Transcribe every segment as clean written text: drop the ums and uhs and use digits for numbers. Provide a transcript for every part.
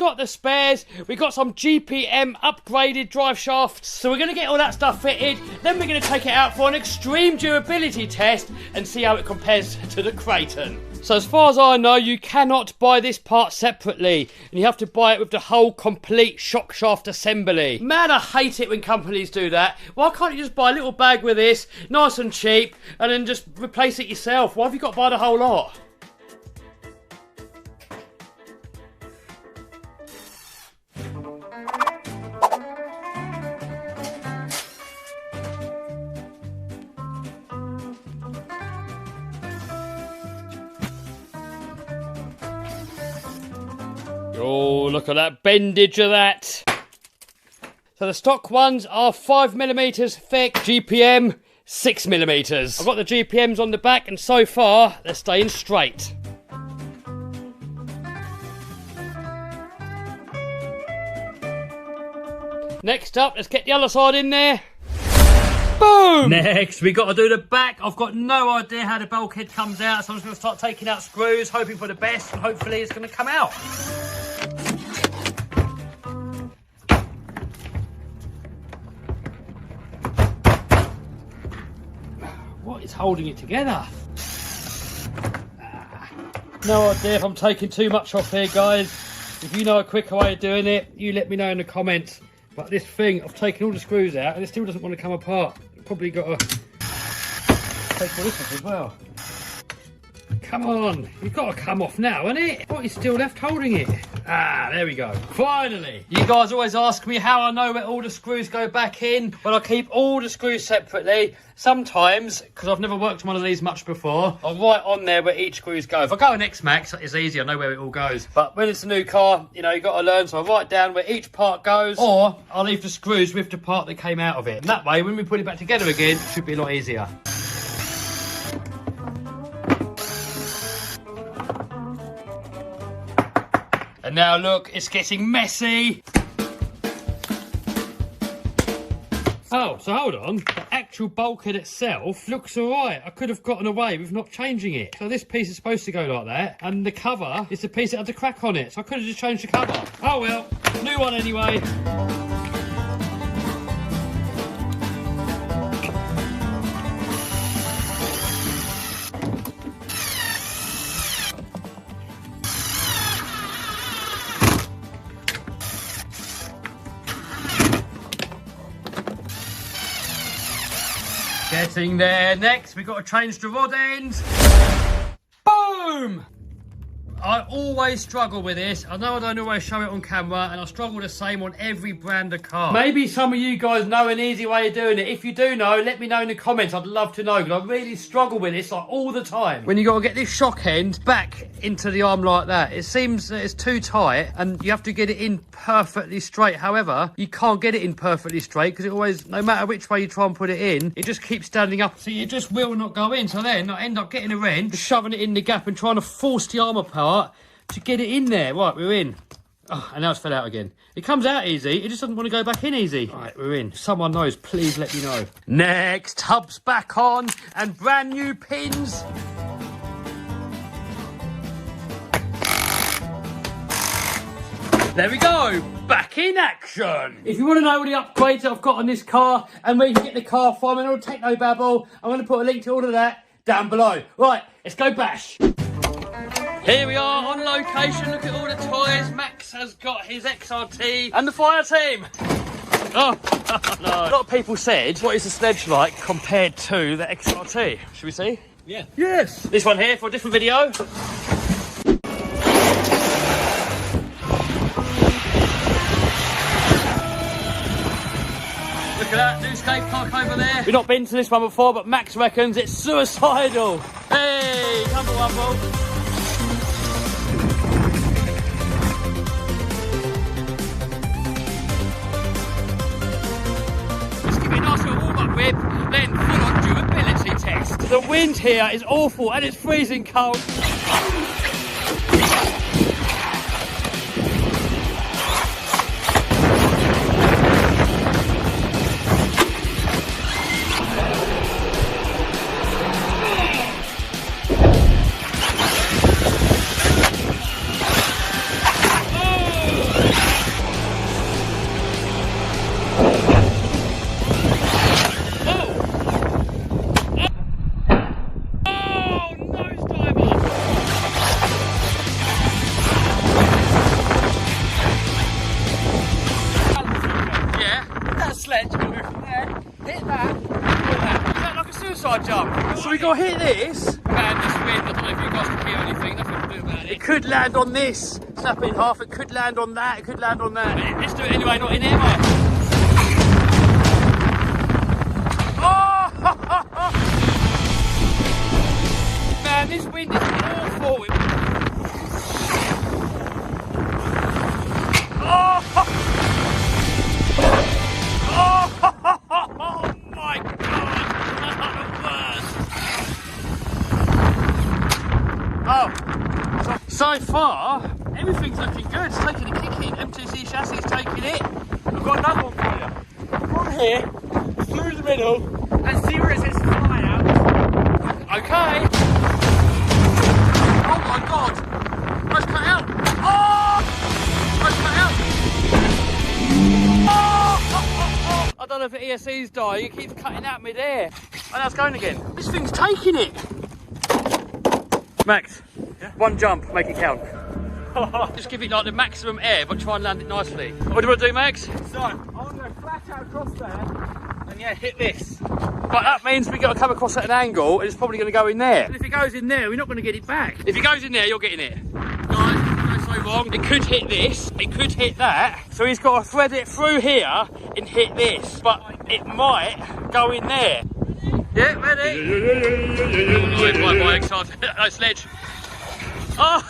got the spares, we got some GPM upgraded drive shafts, so we're going to get all that stuff fitted, then we're going to take it out for an extreme durability test and see how it compares to the Kraton. So as far as I know, you cannot buy this part separately, and you have to buy it with the whole complete shock shaft assembly. Man, I hate it when companies do that. Why can't you just buy a little bag with this, nice and cheap, and then just replace it yourself? Why have you got to buy the whole lot? Oh, look at that bendage of that. So the stock ones are 5mm thick, GPM 6mm. I've got the GPMs on the back, and so far they're staying straight. Next up, let's get the other side in there. Boom! Next, we got to do the back. I've got no idea how the bulkhead comes out, so I'm just going to start taking out screws, hoping for the best, and hopefully it's going to come out. What is holding it together? No idea if I'm taking too much off here, guys. If you know a quicker way of doing it, you let me know in the comments. But this thing, I've taken all the screws out and it still doesn't want to come apart. Probably got to take all this off as well. Come on, you've got to come off now, isn't it? What is still left holding it? Ah, there we go. Finally! You guys always ask me how I know where all the screws go back in. Well, I keep all the screws separately. Sometimes, because I've never worked on one of these much before, I'll write on there where each screws go. If I go an X-Max, it's easy, I know where it all goes. But when it's a new car, you know, you've got to learn, so I write down where each part goes, or I'll leave the screws with the part that came out of it. And that way, when we put it back together again, it should be a lot easier. And now look, it's getting messy. Oh, so hold on. The actual bulkhead itself looks alright. I could have gotten away with not changing it. So this piece is supposed to go like that, and the cover is the piece that had the crack on it. So I could have just changed the cover. Oh well, new one anyway. Getting there. Next, we've got to change the rod ends. Boom! I always struggle with this. I know I don't always show it on camera, and I struggle the same on every brand of car. Maybe some of you guys know an easy way of doing it. If you do know, let me know in the comments. I'd love to know, because I really struggle with this like all the time. When you got to get this shock end back into the arm like that, it seems that it's too tight, and you have to get it in perfectly straight. However, you can't get it in perfectly straight, because it always, no matter which way you try and put it in, it just keeps standing up. So it just will not go in. So then I end up getting a wrench, shoving it in the gap and trying to force the arm apart to get it in there. Right, we're in. Oh, and now it's fell out again. It comes out easy, it just doesn't want to go back in easy. Right, we're in. If someone knows, please let me know. Next, hubs back on and brand new pins. There we go, back in action. If you want to know all the upgrades that I've got on this car and where you can get the car from and all the techno-babble, I'm going to put a link to all of that down below. Right, let's go bash. Here we are on location, look at all the toys. Max has got his XRT and the fire team. Oh, no. A lot of people said, what is the sledge like compared to the XRT? Should we see? Yeah. Yes. This one here for a different video. Look at that, new skate park over there. We've not been to this one before, but Max reckons it's suicidal. Hey, number one ball. Whip, then full-on durability test. The wind here is awful and it's freezing cold. Oh. got to hit this. Man, this wind, I don't know if you guys can hear anything. Nothing to do about it. It could land on this. Snap it in half. It could land on that. It could land on that. Let's do it anyway, not in there, mate. Oh! Man, this wind is awful. Oh! Oh! Oh my God! Oh, so far, everything's looking good. It's taking a kick in. MTC chassis is taking it. I've got another one for you. From here, through the middle, and see where it says fly out. Okay. Oh my God. Let's cut out. Oh! Let's cut out. Oh! I don't know if the ESC's dying. It keeps cutting out mid-air. And now it's going again. This thing's taking it. Max, yeah? One jump, make it count. Just give it like the maximum air, but try and land it nicely. What do you want to do, Max? So, I want to go flat out across there, and yeah, hit this. But that means we've got to come across at an angle, and it's probably going to go in there. And if it goes in there, we're not going to get it back. If it goes in there, you're getting it. Guys, don't go so wrong. It could hit this, it could hit that. So he's got to thread it through here and hit this. But it might go in there. Yeah, ready? My excited. No, sledge. Oh!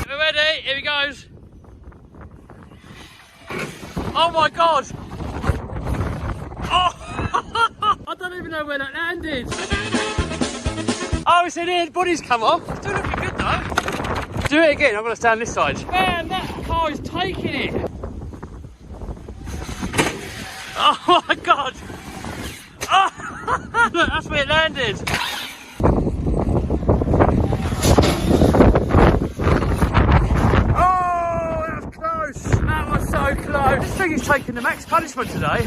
We're ready, here he goes. Oh my God! Oh! I don't even know where that landed. Oh, it's in here, the body's come off. It's still looking good though. Do it again, I'm going to stand this side. Man, that car is taking it. Oh my God! Oh! Look, that's where it landed. Oh, that was close. That was so close. This thing is taking the max punishment today.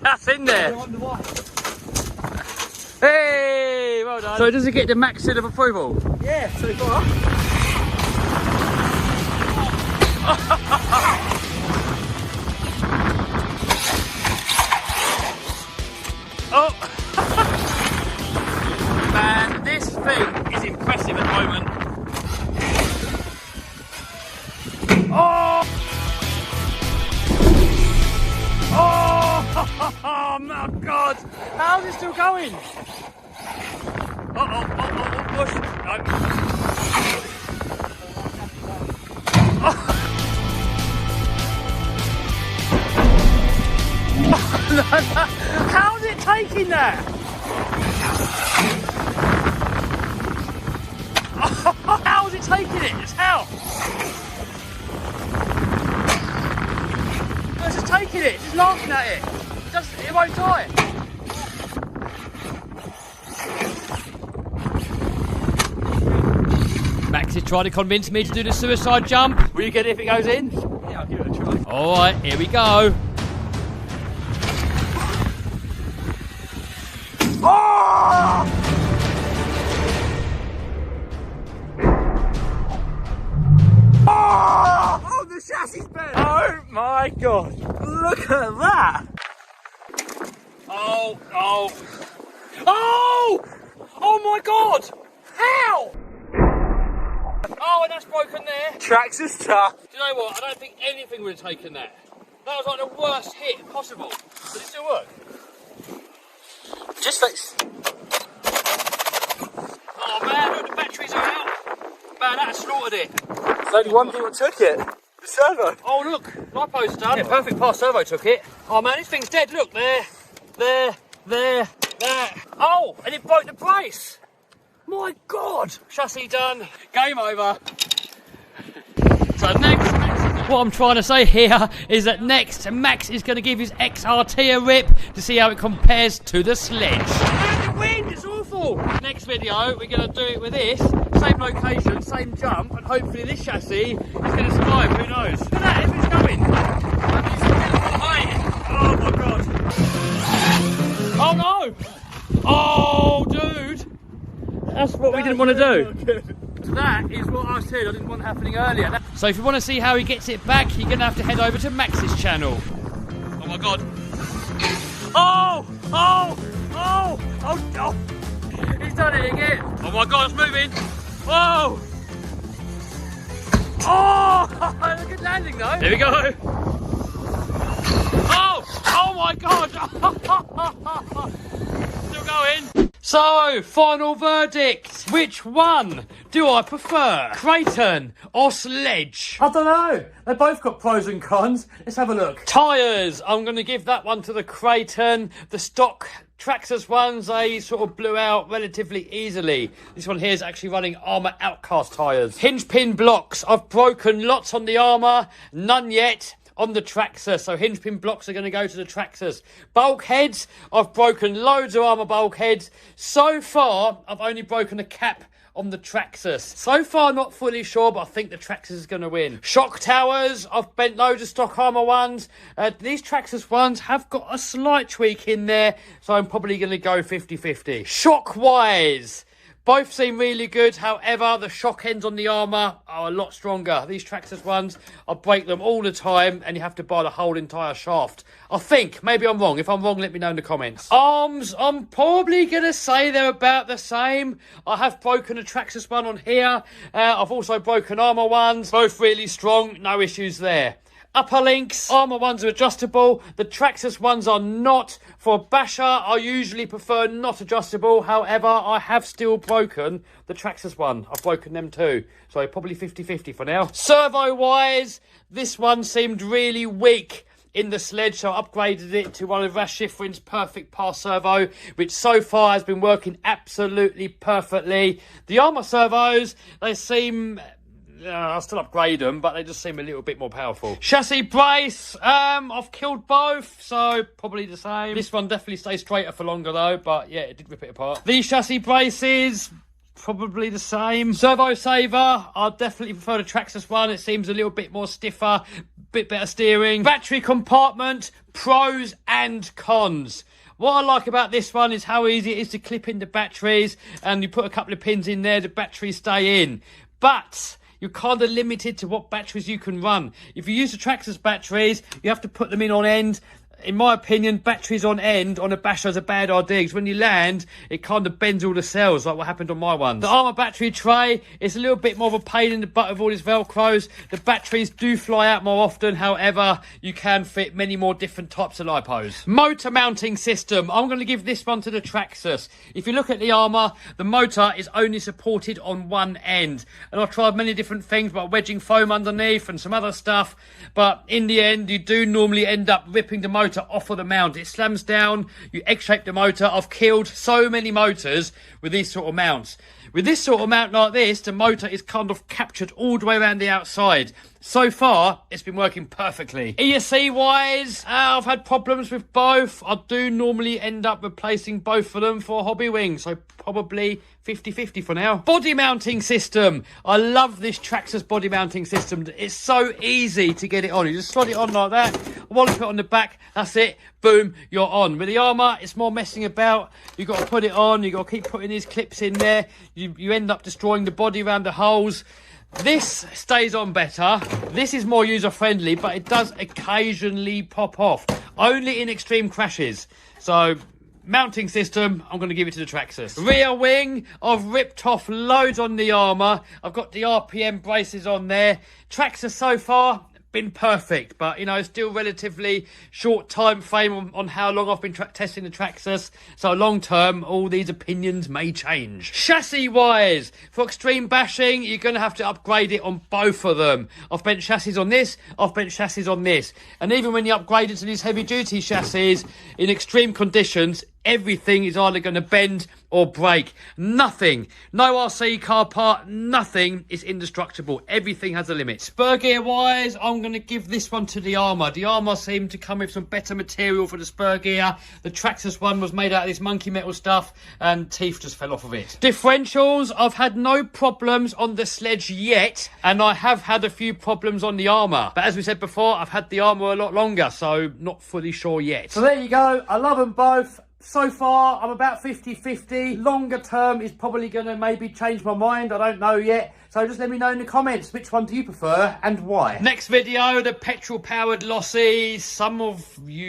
That's in there. Hey, well done. So does it get the max seal of approval? Yeah, so far. Oh! Man, this thing is impressive at the moment. Oh! Oh my God! How's it still going? Push! No. How's it taking that? How's it taking it? It's how? It's just taking it, it's just laughing at it. It won't die. Max is trying to convince me to do the suicide jump. Will you get it if it goes in? Yeah, I'll give it a try. Alright, here we go. Oh! Oh! Oh, the chassis bent! Oh my God! Look at that! Oh! Oh! Oh! Oh my God! How? Oh, and that's broken there. Tracks is tough. Do you know what? I don't think anything would have taken that. That was like the worst hit possible. Does it still work? Just fix. Oh man, look, the batteries are out. Man, that slaughtered it. There's only one thing that took it. The servo. Oh look, lipo's done. Yeah, perfect pass servo took it. Oh man, this thing's dead. Look, there. Oh, and it broke the brace. My God. Chassis done. Game over. So next, what I'm trying to say here is that next, Max is going to give his XRT a rip to see how it compares to the sledge. And the wind, it's awful. Next video, we're going to do it with this. Same location, same jump, and hopefully this chassis is going to survive. Who knows? Look at that, if it's going. Oh my God. Oh no. Oh, dude. That's what we didn't want to do. That is what I said I didn't want happening earlier. So if you want to see how he gets it back, you're going to have to head over to Max's channel. Oh my God. Oh! Oh! Oh! Oh! Oh! He's done it again. Oh my God, it's moving. Whoa! Oh! Good landing though. Here we go. Oh! Oh my God! Still going. So, final verdict. Which one do I prefer? Creighton or Sledge? I don't know. They both got pros and cons. Let's have a look. Tyres. I'm going to give that one to the Creighton. The stock Traxxas ones, they sort of blew out relatively easily. This one here is actually running Armour Outcast tyres. Hinge pin blocks. I've broken lots on the Armour. None yet on the Traxxas, so hinge pin blocks are going to go to the Traxxas. Bulkheads, I've broken loads of Armour bulkheads. So far, I've only broken a cap on the Traxxas. So far, not fully sure, but I think the Traxxas is going to win. Shock towers, I've bent loads of stock Armour ones. These Traxxas ones have got a slight tweak in there, so I'm probably going to go 50-50. Shock wise, both seem really good. However, the shock ends on the Armour are a lot stronger. These Traxxas ones, I break them all the time and you have to buy the whole entire shaft. I think. Maybe I'm wrong. If I'm wrong, let me know in the comments. Arms, I'm probably going to say they're about the same. I have broken a Traxxas one on here. I've also broken Armour ones. Both really strong. No issues there. Upper links, Armour ones are adjustable. The Traxxas ones are not. For a basher, I usually prefer not adjustable. However, I have still broken the Traxxas one. I've broken them too. So probably 50-50 for now. Servo-wise, this one seemed really weak in the Sledge, so I upgraded it to one of Rc Schifrin's perfect pass servo, which so far has been working absolutely perfectly. The Armour servos, they seem... I'll still upgrade them, but they just seem a little bit more powerful. Chassis brace, I've killed both, so probably the same. This one definitely stays straighter for longer though, but yeah, it did rip it apart. These chassis braces, probably the same. Servo saver, I definitely prefer the Traxxas one. It seems a little bit more stiffer, bit better steering. Battery compartment, pros and cons. What I like about this one is how easy it is to clip in the batteries, and you put a couple of pins in there, the batteries stay in. But you're kind of limited to what batteries you can run. If you use the Traxxas batteries, you have to put them in on end. In my opinion, batteries on end on a basher is a bad idea, because when you land, it kind of bends all the cells, like what happened on my ones. The Armour battery tray is a little bit more of a pain in the butt of all these Velcros. The batteries do fly out more often, however, you can fit many more different types of lipos. Motor mounting system. I'm going to give this one to the Traxxas. If you look at the Armour, the motor is only supported on one end. And I've tried many different things, like wedging foam underneath and some other stuff. But in the end, you do normally end up ripping the motor off of the mount. It slams down, you egg-shape the motor. I've killed so many motors with these sort of mounts. With this sort of mount like this, the motor is kind of captured all the way around the outside. So far, it's been working perfectly. ESC-wise, I've had problems with both. I do normally end up replacing both of them for hobby wings, so probably 50-50 for now. Body mounting system. I love this Traxxas body mounting system. It's so easy to get it on. You just slot it on like that, wallop it on the back, that's it, boom, you're on. With the Armour, it's more messing about. You've got to put it on, you've got to keep putting these clips in there. You end up destroying the body around the holes. This stays on better. This is more user-friendly, but it does occasionally pop off. Only in extreme crashes. So, mounting system, I'm going to give it to the Traxxas. Rear wing, I've ripped off loads on the Armour. I've got the RPM braces on there. Traxxas so far, been perfect, but you know, still relatively short time frame on how long I've been testing the Traxxas, so long term all these opinions may change. Chassis wise, for extreme bashing, you're going to have to upgrade it on both of them. I've bent chassis on this, I've bent chassis on this, and even when you upgrade it to these heavy duty chassis in extreme conditions, everything is either going to bend or break. Nothing, no RC car part, nothing is indestructible. Everything has a limit. Spur gear wise, I'm going to give this one to the Armour. The Armour seemed to come with some better material for the spur gear. The Traxxas one was made out of this monkey metal stuff and teeth just fell off of it. Differentials, I've had no problems on the Sledge yet, and I have had a few problems on the Armour. But as we said before, I've had the Armour a lot longer, so not fully sure yet. So there you go. I love them both. So far, I'm about 50-50. Longer term is probably going to maybe change my mind. I don't know yet. So just let me know in the comments, which one do you prefer and why? Next video, the petrol-powered Lossy. Some of you